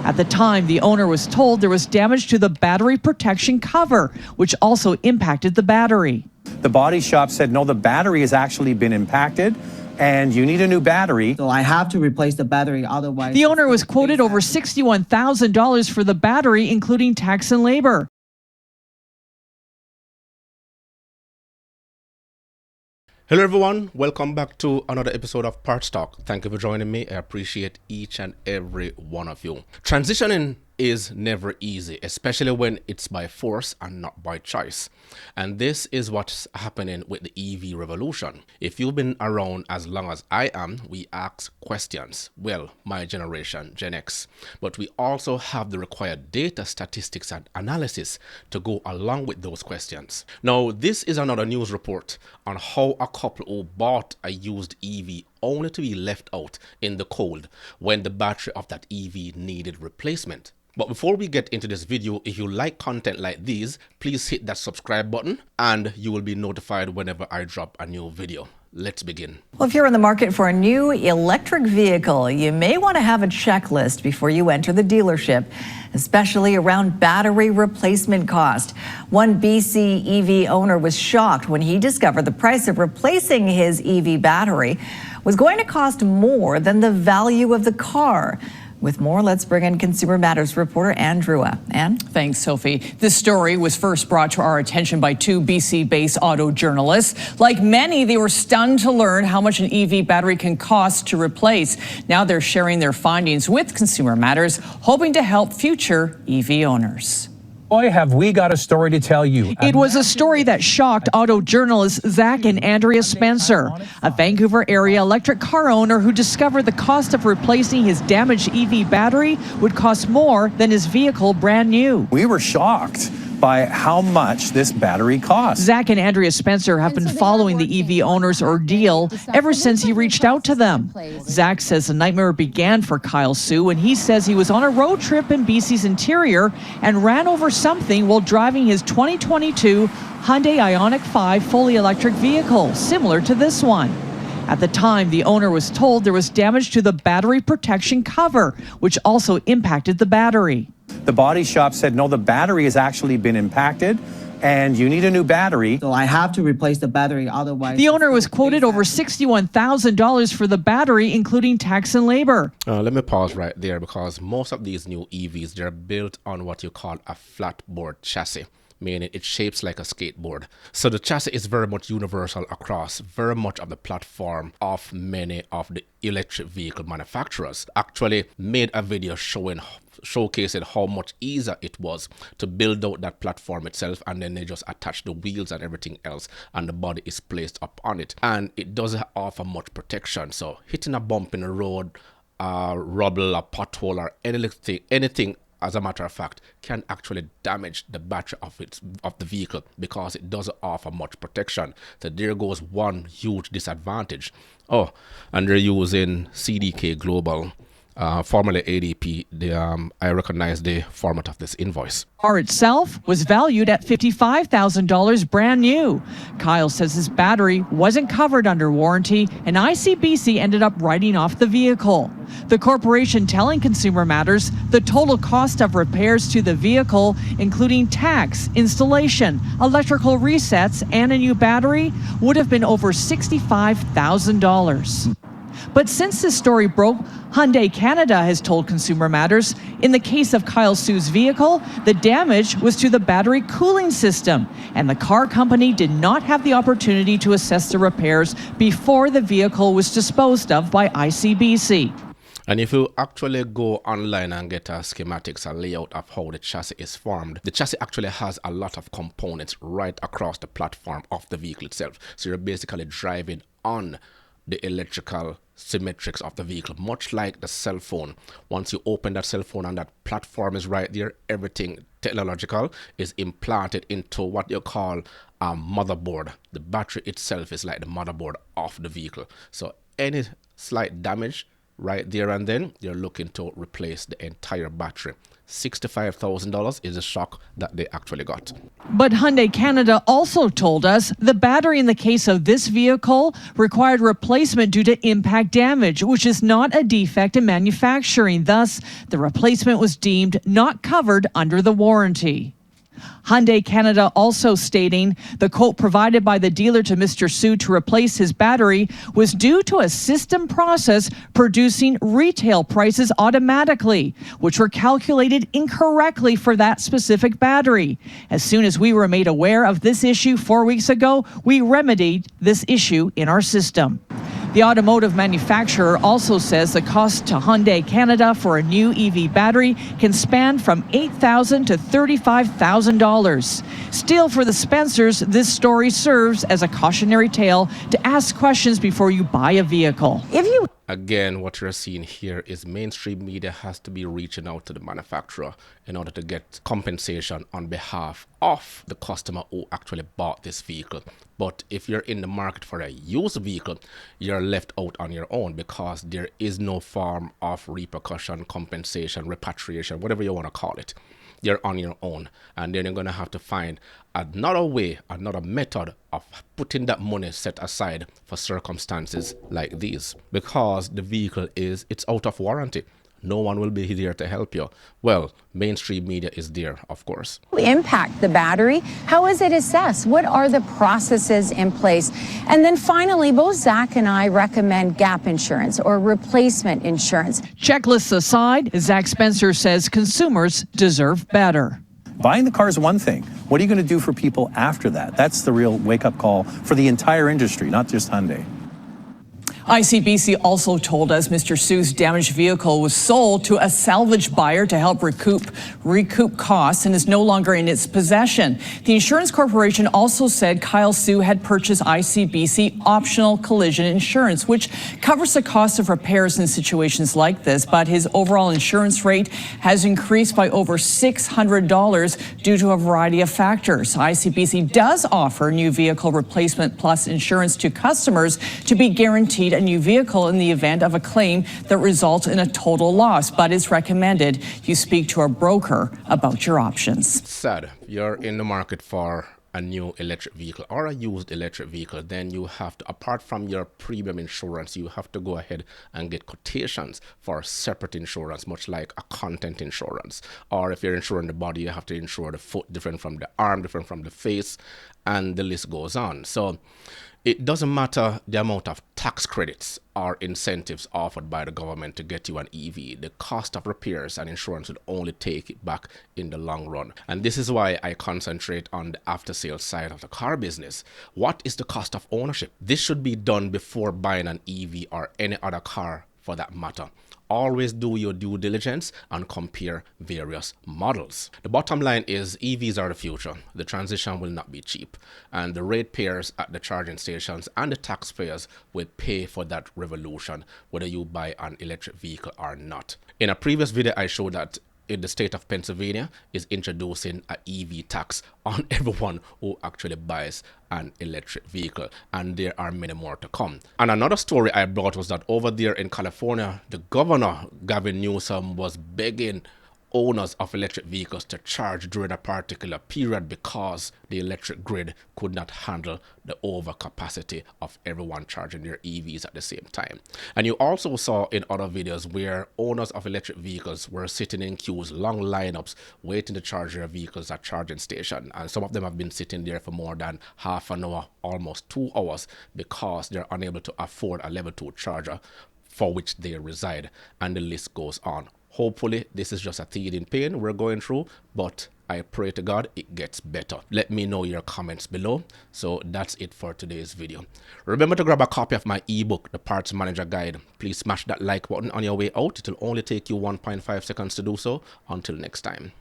At the time, the owner was told there was damage to the battery protection cover, which also impacted the battery. The body shop said, no, the battery has actually been impacted and you need a new battery. So I have to replace the battery, otherwise... The owner was quoted over $61,000 for the battery, including tax and labor. Hello everyone, welcome back to another episode of Parts Talk. Thank you for joining me. I appreciate each and every one of you. Transitioning is never easy, especially when it's by force and not by choice. And this is what's happening with the EV revolution. If you've been around as long as I am, we ask questions. Well, my generation, Gen X. But we also have the required data, statistics, and analysis to go along with those questions. Now, this is another news report on how a couple who bought a used EV only to be left out in the cold when the battery of that EV needed replacement. But before we get into this video, if you like content like these, please hit that subscribe button and you will be notified whenever I drop a new video. Let's begin. Well, if you're in the market for a new electric vehicle, you may want to have a checklist before you enter the dealership, especially around battery replacement cost. One BC EV owner was shocked when he discovered the price of replacing his EV battery was going to cost more than the value of the car. With more, let's bring in Consumer Matters reporter Ann Drewa. Ann? Thanks, Sophie. This story was first brought to our attention by two BC-based auto journalists. Like many, they were stunned to learn how much an EV battery can cost to replace. Now they're sharing their findings with Consumer Matters, hoping to help future EV owners. Boy, have we got a story to tell you. It was a story that shocked auto journalists Zach and Andrea Spencer, a Vancouver area electric car owner who discovered the cost of replacing his damaged EV battery would cost more than his vehicle brand new. We were shocked by how much this battery costs. Zach and Andrea Spencer have been following the EV owner's ordeal ever since he reached out to them. Zach says the nightmare began for Kyle Sue, and he says he was on a road trip in BC's interior and ran over something while driving his 2022 Hyundai Ioniq 5 fully electric vehicle, similar to this one. At the time, the owner was told there was damage to the battery protection cover, which also impacted the battery. The body shop said, no, the battery has actually been impacted and you need a new battery. So I have to replace the battery, otherwise... The owner was quoted over $61,000 for the battery, including tax and labor. Let me pause right there because most of these new EVs, they're built on what you call a flatboard chassis, meaning it shapes like a skateboard. So the chassis is very much universal across very much of the platform of many of the electric vehicle manufacturers. Actually made a video showcasing how much easier it was to build out that platform itself, and then they just attach the wheels and everything else and the body is placed up on it, and it doesn't offer much protection. So hitting a bump in the road, rubble, a pothole, or anything as a matter of fact can actually damage the battery of the vehicle because it doesn't offer much protection. So there goes one huge disadvantage. Oh, and they're using CDK Global, formerly ADP. I recognize the format of this invoice. The car itself was valued at $55,000 brand new. Kyle says his battery wasn't covered under warranty, and ICBC ended up writing off the vehicle. The corporation telling Consumer Matters the total cost of repairs to the vehicle, including tax, installation, electrical resets, and a new battery, would have been over $65,000. But since this story broke, Hyundai Canada has told Consumer Matters, in the case of Kyle Sue's vehicle, the damage was to the battery cooling system, and the car company did not have the opportunity to assess the repairs before the vehicle was disposed of by ICBC. And if you actually go online and get a schematics, a layout of how the chassis is formed, the chassis actually has a lot of components right across the platform of the vehicle itself. So you're basically driving on the electrical symmetrics of the vehicle, much like the cell phone. Once you open that cell phone and that platform is right there, everything technological is implanted into what you call a motherboard. The battery itself is like the motherboard of the vehicle. So any slight damage right there and then, you're looking to replace the entire battery. $65,000 is a shock that they actually got. But Hyundai Canada also told us the battery in the case of this vehicle required replacement due to impact damage, which is not a defect in manufacturing. Thus, the replacement was deemed not covered under the warranty. Hyundai Canada also stating the quote provided by the dealer to Mr. Su to replace his battery was due to a system process producing retail prices automatically, which were calculated incorrectly for that specific battery. As soon as we were made aware of this issue 4 weeks ago, we remedied this issue in our system. The automotive manufacturer also says the cost to Hyundai Canada for a new EV battery can span from $8,000 to $35,000. Still, for the Spencers, this story serves as a cautionary tale to ask questions before you buy a vehicle. Again, what you're seeing here is mainstream media has to be reaching out to the manufacturer in order to get compensation on behalf of the customer who actually bought this vehicle. But if you're in the market for a used vehicle, you're left out on your own because there is no form of repercussion, compensation, repatriation, whatever you want to call it. You're on your own, and then you're going to have to find another way, another method of putting that money set aside for circumstances like these, because the vehicle it's out of warranty. No one will be there to help you. Well, mainstream media is there, of course. Impact the battery. How is it assessed? What are the processes in place? And then finally, both Zach and I recommend gap insurance or replacement insurance. Checklists aside, Zach Spencer says consumers deserve better. Buying the car is one thing. What are you going to do for people after that? That's the real wake-up call for the entire industry, not just Hyundai. ICBC also told us Mr. Su's damaged vehicle was sold to a salvage buyer to help recoup costs and is no longer in its possession. The insurance corporation also said Kyle Su had purchased ICBC optional collision insurance, which covers the cost of repairs in situations like this, but his overall insurance rate has increased by over $600 due to a variety of factors. ICBC does offer new vehicle replacement plus insurance to customers to be guaranteed a new vehicle in the event of a claim that results in a total loss, but it's recommended you speak to a broker about your options. Sad. You're in the market for a new electric vehicle or a used electric vehicle, then you have to, apart from your premium insurance, you have to go ahead and get quotations for separate insurance, much like a content insurance. Or if you're insuring the body, you have to insure the foot different from the arm, different from the face, and the list goes on. So it doesn't matter the amount of tax credits or incentives offered by the government to get you an EV. The cost of repairs and insurance would only take it back in the long run. And this is why I concentrate on the after-sales side of the car business. What is the cost of ownership? This should be done before buying an EV or any other car for that matter. Always do your due diligence and compare various models. The bottom line is EVs are the future. The transition will not be cheap, and the ratepayers at the charging stations and the taxpayers will pay for that revolution, whether you buy an electric vehicle or not. In a previous video, I showed that in the state of Pennsylvania is introducing an EV tax on everyone who actually buys an electric vehicle, and there are many more to come. And another story I brought was that over there in California, the governor, Gavin Newsom, was begging owners of electric vehicles to charge during a particular period because the electric grid could not handle the overcapacity of everyone charging their EVs at the same time. And you also saw in other videos where owners of electric vehicles were sitting in queues, long lineups, waiting to charge their vehicles at charging station. And some of them have been sitting there for more than half an hour, almost 2 hours, because they're unable to afford a level 2 charger for which they reside. And the list goes on. Hopefully, this is just a teething pain we're going through, but I pray to God it gets better. Let me know your comments below. So that's it for today's video. Remember to grab a copy of my ebook, The Parts Manager Guide. Please smash that like button on your way out. It will only take you 1.5 seconds to do so. Until next time.